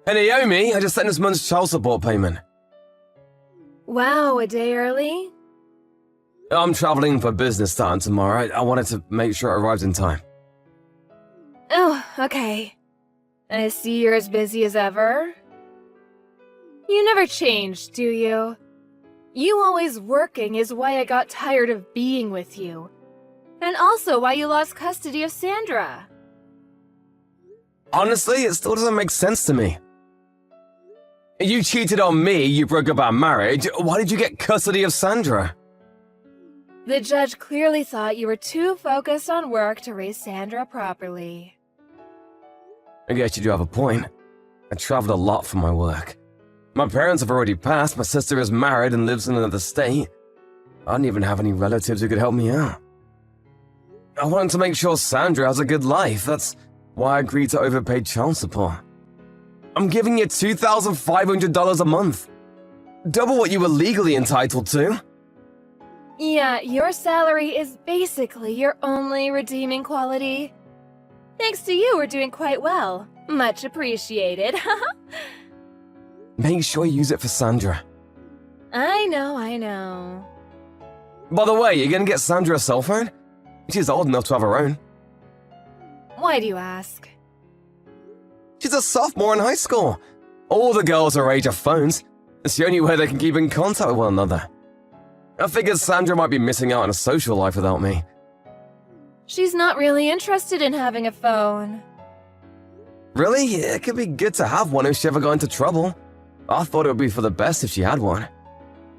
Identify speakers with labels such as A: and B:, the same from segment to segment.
A: Hey Naomi, I just sent this month's child support payment.
B: Wow, a day early?
A: I'm traveling for business time tomorrow. I wanted to make sure it arrived in time.
B: Oh, okay. I see you're as busy as ever. You never change, do you? You always working is why I got tired of being with you. And also why you lost custody of Sandra.
A: Honestly, it still doesn't make sense to me. You cheated on me, you broke up our marriage. Why did you get custody of Sandra?
B: The judge clearly thought you were too focused on work to raise Sandra properly.
A: I guess you do have a point. I traveled a lot for my work. My parents have already passed, my sister is married and lives in another state. I didn't even have any relatives who could help me out. I wanted to make sure Sandra has a good life. That's why I agreed to overpay child support. I'm giving you $2,500 a month. Double what you were legally entitled to.
B: Yeah, your salary is basically your only redeeming quality. Thanks to you, we're doing quite well. Much appreciated.
A: Make sure you use it for Sandra.
B: I know.
A: By the way, you're gonna get Sandra a cell phone? She's old enough to have her own.
B: Why do you ask?
A: She's a sophomore in high school. All the girls her age have phones. It's the only way they can keep in contact with one another. I figured Sandra might be missing out on a social life without me.
B: She's not really interested in having a phone.
A: Really? It could be good to have one if she ever got into trouble. I thought it would be for the best if she had one.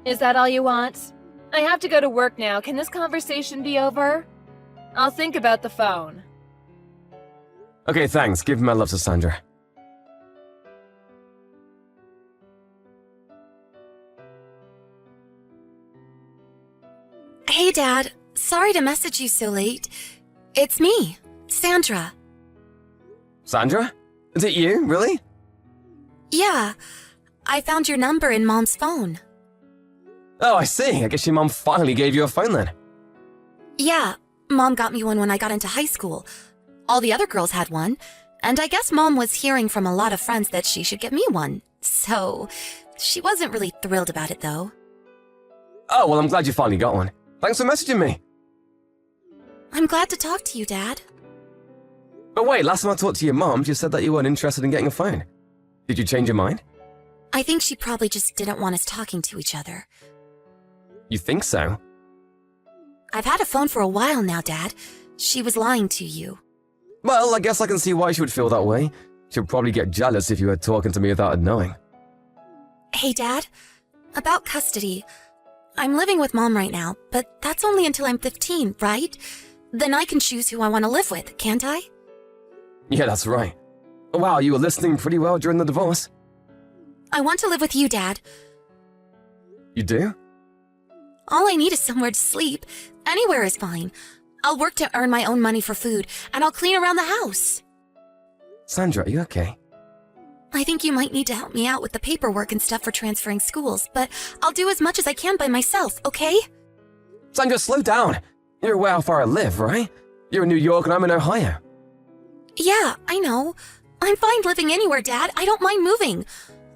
B: Is that all you want? I have to go to work now. Can this conversation be over? I'll think about the phone.
A: Okay, thanks. Give my love to Sandra.
C: Hey, Dad. Sorry to message you so late. It's me, Sandra.
A: Sandra? Is it you, really?
C: Yeah, I found your number in Mom's phone.
A: Oh, I see. I guess your mom finally gave you a phone then.
C: Yeah, Mom got me one when I got into high school. All the other girls had one, and I guess Mom was hearing from a lot of friends that she should get me one. So, she wasn't really thrilled about it, though.
A: Oh, well, I'm glad you finally got one. Thanks for messaging me.
C: I'm glad to talk to you, Dad.
A: But wait, last time I talked to your mom, she said that you weren't interested in getting a phone. Did you change your mind?
C: I think she probably just didn't want us talking to each other.
A: You think so?
C: I've had a phone for a while now, Dad. She was lying to you.
A: Well, I guess I can see why she would feel that way. She'd probably get jealous if you were talking to me without her knowing.
C: Hey, Dad. About custody. I'm living with Mom right now, but that's only until I'm 15, right? Then I can choose who I want to live with, can't I?
A: Yeah, that's right. Wow, you were listening pretty well during the divorce.
C: I want to live with you, Dad.
A: You do?
C: All I need is somewhere to sleep. Anywhere is fine. I'll work to earn my own money for food, and I'll clean around the house.
A: Sandra, are you okay?
C: I think you might need to help me out with the paperwork and stuff for transferring schools, but I'll do as much as I can by myself, okay?
A: Sandra, slow down. You're aware how far I live, right? You're in New York and I'm in Ohio.
C: Yeah, I know. I'm fine living anywhere, Dad. I don't mind moving.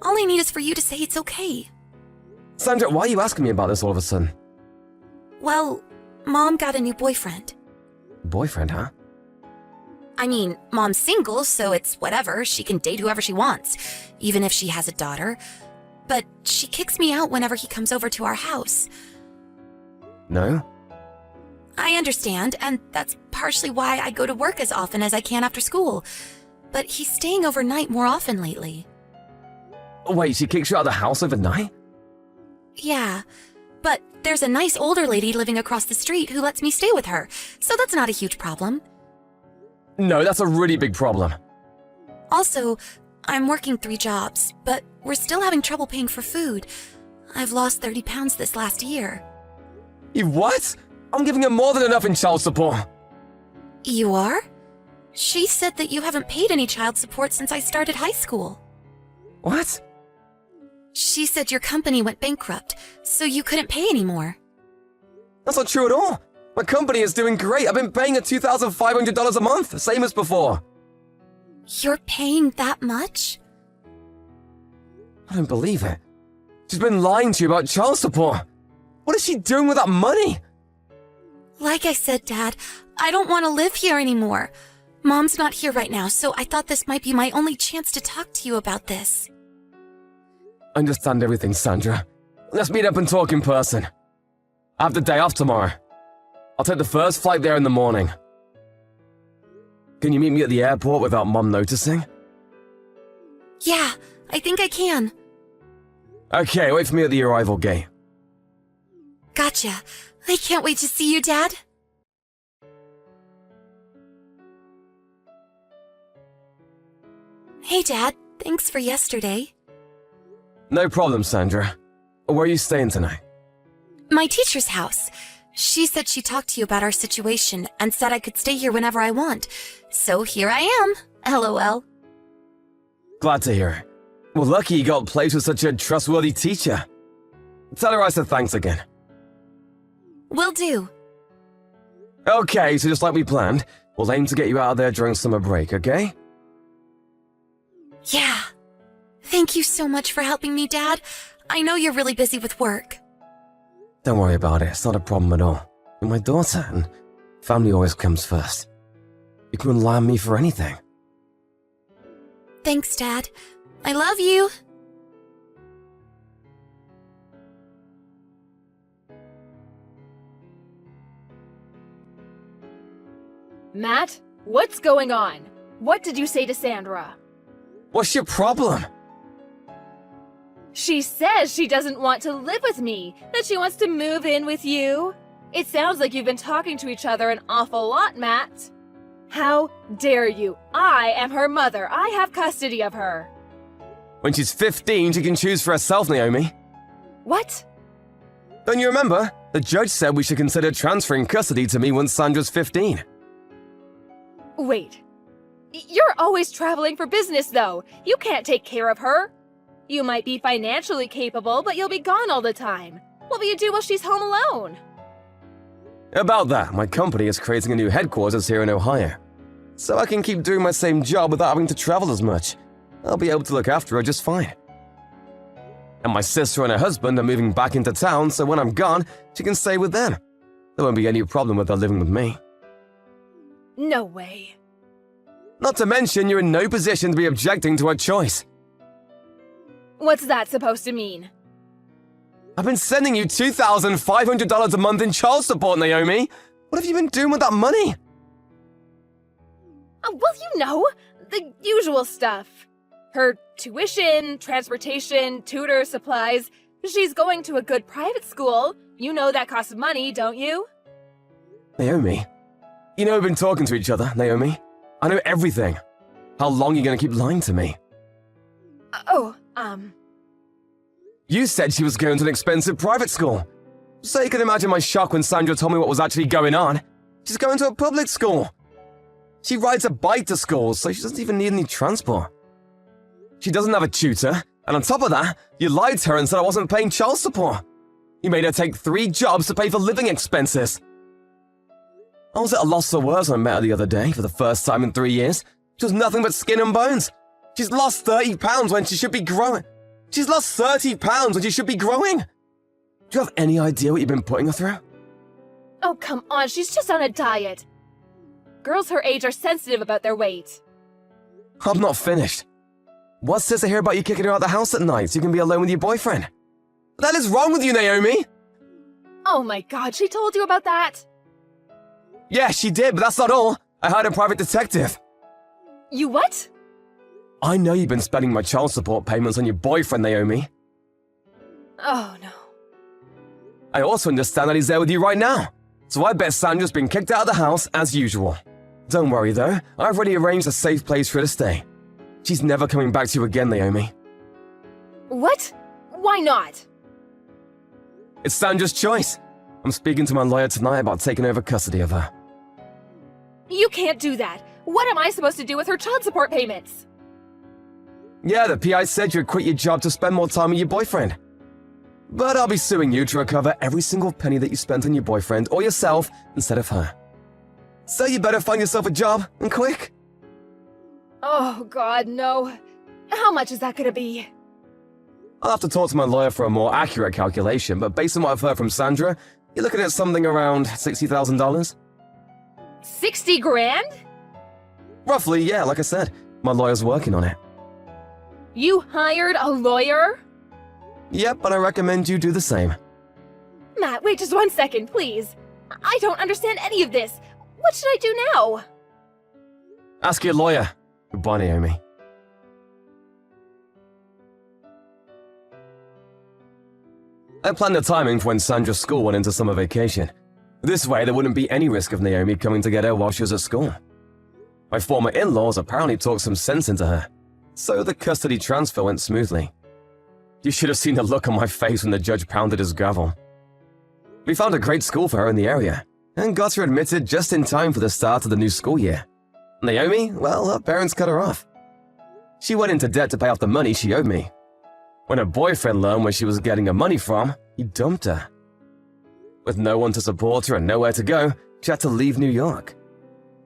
C: All I need is for you to say it's okay.
A: Sandra, why are you asking me about this all of a sudden?
C: Well, Mom got a new boyfriend.
A: Boyfriend, huh?
C: I mean, Mom's single, so it's whatever. She can date whoever she wants, even if she has a daughter. But she kicks me out whenever he comes over to our house.
A: No?
C: I understand, and that's partially why I go to work as often as I can after school. But he's staying overnight more often lately.
A: Wait, she kicks you out of the house overnight?
C: Yeah, but there's a nice older lady living across the street who lets me stay with her, so that's not a huge problem.
A: No, that's a really big problem.
C: Also, I'm working 3 jobs, but we're still having trouble paying for food. I've lost 30 pounds this last year.
A: You what? I'm giving her more than enough in child support.
C: You are? She said that you haven't paid any child support since I started high school.
A: What?
C: She said your company went bankrupt, so you couldn't pay anymore.
A: That's not true at all. My company is doing great. I've been paying her $2,500 a month, same as before.
C: You're paying that much?
A: I don't believe it. She's been lying to you about child support. What is she doing with that money?
C: Like I said, Dad, I don't want to live here anymore. Mom's not here right now, so I thought this might be my only chance to talk to you about this.
A: I understand everything, Sandra. Let's meet up and talk in person. I have the day off tomorrow. I'll take the first flight there in the morning. Can you meet me at the airport without Mom noticing?
C: Yeah, I think I can.
A: Okay, wait for me at the arrival gate.
C: Gotcha. I can't wait to see you, Dad. Hey, Dad. Thanks for yesterday.
A: No problem, Sandra. Where are you staying tonight?
C: My teacher's house. She said she talked to you about our situation and said I could stay here whenever I want. So here I am. LOL.
A: Glad to hear it. Well, lucky you got a place with such a trustworthy teacher. Tell her I said thanks again.
C: Will do.
A: Okay, so just like we planned, we'll aim to get you out of there during summer break, okay?
C: Yeah. Thank you so much for helping me, Dad. I know you're really busy with work.
A: Don't worry about it, it's not a problem at all. You're my daughter, and family always comes first. You can rely on me for anything.
C: Thanks, Dad. I love you.
B: Matt, what's going on? What did you say to Sandra?
A: What's your problem?
B: She says she doesn't want to live with me, that she wants to move in with you. It sounds like you've been talking to each other an awful lot, Matt. How dare you? I am her mother. I have custody of her.
A: When she's 15, she can choose for herself, Naomi.
B: What?
A: Don't you remember? The judge said we should consider transferring custody to me once Sandra's 15.
B: Wait. You're always traveling for business, though. You can't take care of her. You might be financially capable, but you'll be gone all the time. What will you do while she's home alone?
A: About that, my company is creating a new headquarters here in Ohio. So I can keep doing my same job without having to travel as much. I'll be able to look after her just fine. And my sister and her husband are moving back into town, so when I'm gone, she can stay with them. There won't be any problem with her living with me.
B: No way.
A: Not to mention, you're in no position to be objecting to her choice.
B: What's that supposed to mean?
A: I've been sending you $2,500 a month in child support, Naomi. What have you been doing with that money?
B: Well, you know, the usual stuff. Her tuition, transportation, tutor, supplies. She's going to a good private school. You know that costs money, don't you?
A: Naomi, you know we've been talking to each other, Naomi. I know everything. How long are you going to keep lying to me? You said she was going to an expensive private school. So you can imagine my shock when Sandra told me what was actually going on. She's going to a public school. She rides a bike to school, so she doesn't even need any transport. She doesn't have a tutor, and on top of that, you lied to her and said I wasn't paying child support. You made her take 3 jobs to pay for living expenses. I was at a loss for words when I met her the other day for the first time in 3 years. She was nothing but skin and bones. She's lost 30 pounds when she should be growing. She's lost 30 pounds when she should be growing. Do you have any idea what you've been putting her through?
B: Oh, come on, she's just on a diet. Girls her age are sensitive about their weight.
A: I'm not finished. What's this I hear about you kicking her out of the house at night so you can be alone with your boyfriend? What the hell is wrong with you, Naomi?
B: Oh my god, she told you about that?
A: Yeah, she did, but that's not all. I hired a private detective.
B: You what?
A: I know you've been spending my child support payments on your boyfriend, Naomi.
B: Oh no.
A: I also understand that he's there with you right now. So I bet Sandra's been kicked out of the house as usual. Don't worry though, I've already arranged a safe place for her to stay. She's never coming back to you again, Naomi.
B: What? Why not?
A: It's Sandra's choice. I'm speaking to my lawyer tonight about taking over custody of her.
B: You can't do that. What am I supposed to do with her child support payments?
A: Yeah, the PI said you'd quit your job to spend more time with your boyfriend. But I'll be suing you to recover every single penny that you spent on your boyfriend or yourself instead of her. So you better find yourself a job, and quick.
B: Oh god, no. How much is that gonna be?
A: I'll have to talk to my lawyer for a more accurate calculation, but based on what I've heard from Sandra, you're looking at something around $60,000?
B: 60 grand?
A: Roughly, yeah, like I said. My lawyer's working on it.
B: You hired a lawyer?
A: Yep, but I recommend you do the same.
B: Matt, wait just 1 second, please. I don't understand any of this. What should I do now?
A: Ask your lawyer. Goodbye, Naomi. I planned the timing for when Sandra's school went into summer vacation. This way, there wouldn't be any risk of Naomi coming to get her while she was at school. My former in-laws apparently talked some sense into her, so the custody transfer went smoothly. You should have seen the look on my face when the judge pounded his gavel. We found a great school for her in the area, and got her admitted just in time for the start of the new school year. Naomi, well, her parents cut her off. She went into debt to pay off the money she owed me. When her boyfriend learned where she was getting her money from, he dumped her. With no one to support her and nowhere to go, she had to leave New York.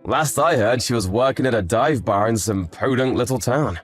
A: Last I heard, she was working at a dive bar in some podunk little town.